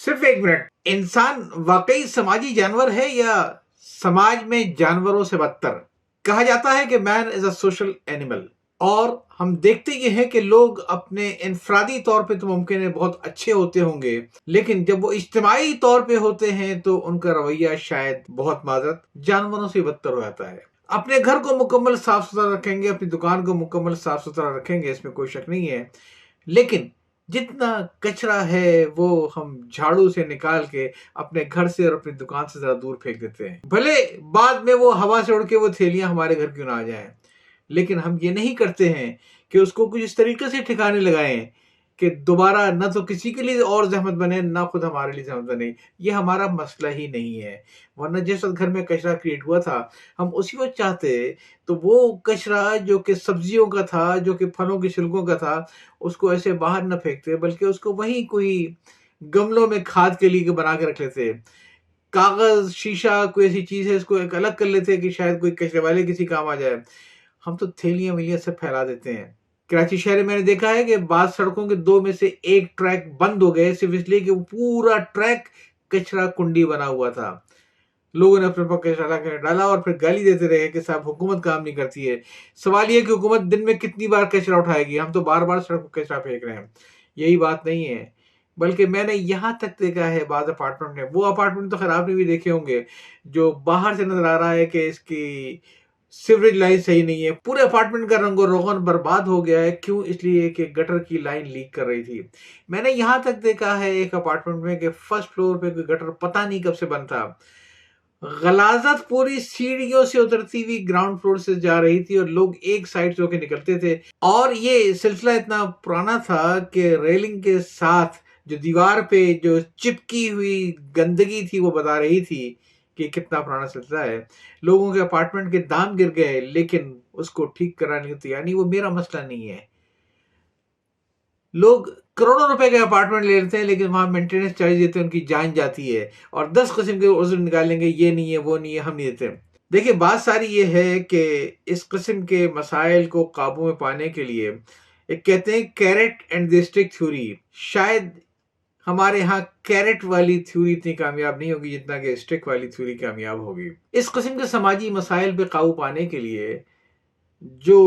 صرف ایک منٹ. انسان واقعی سماجی جانور ہے یا سماج میں جانوروں سے بدتر؟ کہا جاتا ہے کہ مین از اے سوشل اینیمل، اور ہم دیکھتے یہ ہیں کہ لوگ اپنے انفرادی طور پہ تو ممکن ہے بہت اچھے ہوتے ہوں گے، لیکن جب وہ اجتماعی طور پہ ہوتے ہیں تو ان کا رویہ شاید بہت معذرت جانوروں سے بدتر ہو جاتا ہے. اپنے گھر کو مکمل صاف ستھرا رکھیں گے، اپنی دکان کو مکمل صاف ستھرا رکھیں گے، اس میں کوئی شک نہیں ہے، لیکن جتنا کچرا ہے وہ ہم جھاڑو سے نکال کے اپنے گھر سے اور اپنی دکان سے ذرا دور پھینک دیتے ہیں. بھلے بعد میں وہ ہوا سے اڑ کے وہ تھیلیاں ہمارے گھر کیوں نہ آ جائیں، لیکن ہم یہ نہیں کرتے ہیں کہ اس کو کچھ اس طریقے سے ٹھکانے لگائیں کہ دوبارہ نہ تو کسی کے لیے اور زحمت بنے، نہ خود ہمارے لیے زحمت بنے. یہ ہمارا مسئلہ ہی نہیں ہے، ورنہ جس وقت گھر میں کچرا کریٹ ہوا تھا ہم اسی وقت چاہتے تو وہ کچرا جو کہ سبزیوں کا تھا، جو کہ پھلوں کی چھلکوں کا تھا، اس کو ایسے باہر نہ پھینکتے، بلکہ اس کو وہیں کوئی گملوں میں کھاد کے لیے بنا کے رکھ لیتے. کاغذ، شیشہ، کوئی ایسی چیز ہے اس کو ایک الگ کر لیتے کہ شاید کوئی کچرے والے کسی کام آ جائے. ہم تو تھیلیاں ویلیاں سے پھیلا دیتے ہیں. کراچی شہر میں نے دیکھا ہے کہ بعض سڑکوں کے 2 میں سے ایک ٹریک بند ہو گئے صرف اس لیے کہ وہ پورا ٹریک کچرا کنڈی بنا ہوا تھا. لوگوں نے اپنے پر کچرا ڈالا اور پھر گالی دیتے رہے کہ صاحب حکومت کام نہیں کرتی ہے. سوال یہ کہ حکومت دن میں کتنی بار کچرا اٹھائے گی؟ ہم تو بار بار سڑک پر کچرا پھینک رہے ہیں. یہی بات نہیں ہے، بلکہ میں نے یہاں تک دیکھا ہے بعض اپارٹمنٹ میں، وہ اپارٹمنٹ تو خیر آپ نے بھی دیکھے ہوں گے جو باہر سے نظر آ رہا ہے کہ اس کی سیوریج لائن صحیح نہیں ہے، پورے اپارٹمنٹ کا رنگ و روغن برباد ہو گیا ہے. کیوں؟ اس لیے کہ گٹر کی لائن لیک کر رہی تھی. میں نے یہاں تک دیکھا ہے ایک اپارٹمنٹ میں کہ فرسٹ فلور پہ کوئی گٹر پتہ نہیں کب سے بند تھا، غلاظت پوری سیڑھیوں سے اترتی ہوئی گراؤنڈ فلور سے جا رہی تھی اور لوگ ایک سائڈ سے ہو کے نکلتے تھے. اور یہ سلسلہ اتنا پرانا تھا کہ ریلنگ کے ساتھ جو دیوار پہ جو چپکی ہوئی گندگی تھی وہ بتا رہی تھی کہ کتنا پرانا سلسلہ ہے. لوگوں کے اپارٹمنٹ کے دام گر گئے لیکن اس کو ٹھیک کرانے کی تیار نہیں. وہ میرا مسئلہ نہیں ہے. لوگ کروڑوں روپے کے اپارٹمنٹ لے لیتے ہیں لیکن وہاں مینٹیننس چارج دیتے ہیں، ان کی جان جاتی ہے اور 10 قسم کے عذر نکالیں گے، یہ نہیں ہے، وہ نہیں ہے، ہم نہیں دیتے. دیکھیں بات ساری یہ ہے کہ اس قسم کے مسائل کو قابو میں پانے کے لیے ایک کہتے ہیں carrot and the stick theory. شاید ہمارے ہاں کیرٹ والی تھیوری اتنی کامیاب نہیں ہوگی جتنا کہ اسٹک والی تھیوری کامیاب ہوگی. اس قسم کے سماجی مسائل پہ قابو پانے کے لیے جو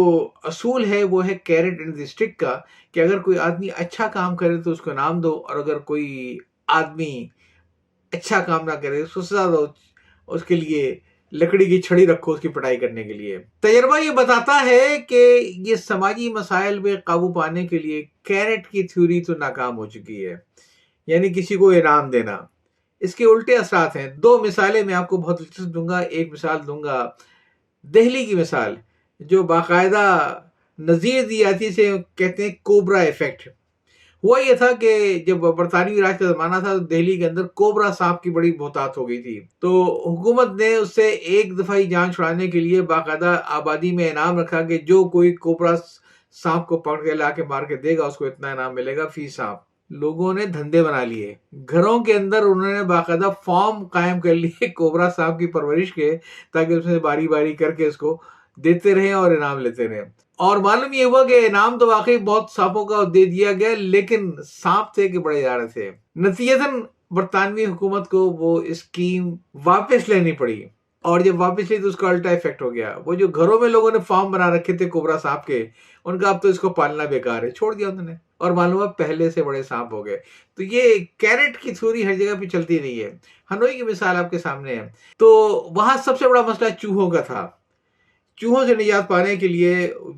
اصول ہے وہ ہے کیرٹ اینڈ دی اسٹک کا، کہ اگر کوئی آدمی اچھا کام کرے تو اس کو انعام دو، اور اگر کوئی آدمی اچھا کام نہ کرے اس کو سزا دو، اس کے لیے لکڑی کی چھڑی رکھو اس کی پٹائی کرنے کے لیے. تجربہ یہ بتاتا ہے کہ یہ سماجی مسائل پہ قابو پانے کے لیے کیرٹ کی تھیوری تو ناکام ہو چکی ہے، یعنی کسی کو انعام دینا. اس کے الٹے اثرات ہیں. 2 مثالیں میں آپ کو بہت دلچسپ دوں گا. ایک مثال دوں گا دہلی کی مثال، جو باقاعدہ نظیر دی جاتی ہے، اسے کہتے ہیں کوبرا ایفیکٹ. ہوا یہ تھا کہ جب برطانوی راج کا زمانہ تھا تو دہلی کے اندر کوبرا سانپ کی بڑی بہتات ہو گئی تھی. تو حکومت نے اس سے ایک دفعہ جان چھڑانے کے لیے باقاعدہ آبادی میں انعام رکھا کہ جو کوئی کوبرا سانپ کو پکڑ کے لا کے مار کے دے گا اس کو اتنا انعام ملے گا فی سانپ. لوگوں نے دھندے بنا لیے، گھروں کے اندر انہوں نے باقاعدہ فارم قائم کر لیے کوبرا سانپ کی پرورش کے، تاکہ اس میں باری باری کر کے اس کو دیتے رہیں اور انعام لیتے رہیں. اور معلوم یہ ہوا کہ انعام تو واقعی بہت سانپوں کا دے دیا گیا، لیکن سانپ تھے کہ بڑے زیادہ تھے. نتیجتاً برطانوی حکومت کو وہ اسکیم واپس لینی پڑی، اور جب واپس لی تو اس کا الٹا ایفیکٹ ہو گیا. وہ جو گھروں میں لوگوں نے فارم بنا رکھے تھے کوبرا سانپ کے، ان کا اب تو اس کو پالنا بیکار ہے، چھوڑ دیا انہوں نے، اور معلوم ہے پہلے سے بڑے سانپ ہو گئے. تو یہ کیرٹ کی تھیوری ہر جگہ پہ چلتی نہیں ہے. ہنوئی کی مثال آپ کے سامنے ہے. تو وہاں سب سے بڑا مسئلہ چوہوں کا تھا. چوہوں سے نجات پانے کے لیے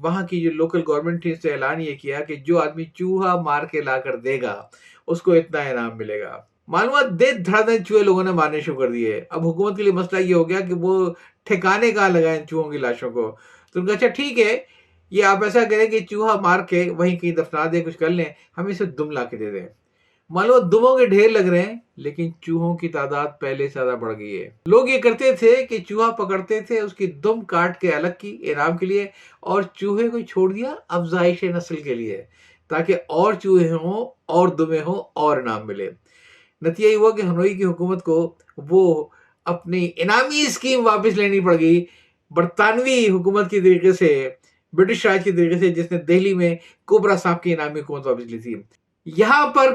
وہاں کی جو لوکل گورنمنٹ تھی اس نے اعلان یہ کیا کہ جو آدمی چوہا مار کے لا کر دے گا اس کو اتنا انعام ملے گا. معلومات دے دھڑا دھڑ چوہے لوگوں نے مارنے شروع کر دیے. اب حکومت کے لیے مسئلہ یہ ہو گیا کہ وہ ٹھکانے کہاں لگائیں چوہوں کی لاشوں کو. تو ان کا اچھا ٹھیک ہے، یہ آپ ایسا کریں کہ چوہا مار کے وہیں کہیں دفنا دیں، کچھ کر لیں، ہم اسے دم لا کے دے دیں. معلوم دموں کے ڈھیر لگ رہے ہیں لیکن چوہوں کی تعداد پہلے سے زیادہ بڑھ گئی ہے. لوگ یہ کرتے تھے کہ چوہا پکڑتے تھے، اس کی دم کاٹ کے الگ کی انعام کے لیے، اور چوہے کو چھوڑ دیا افزائش نسل کے لیے، تاکہ اور چوہے ہوں اور دمیں ہوں اور انعام ملے. نتیجہ یہ ہوا کہ ہنوئی کی حکومت کو وہ اپنی انعامی اسکیم واپس لینی پڑ گئی برطانوی حکومت کی طریقے سے، برٹش راج کی طریقے سے، جس نے دہلی میں کوبرا سانپ کی انعامی حکومت واپس لی تھی. یہاں پر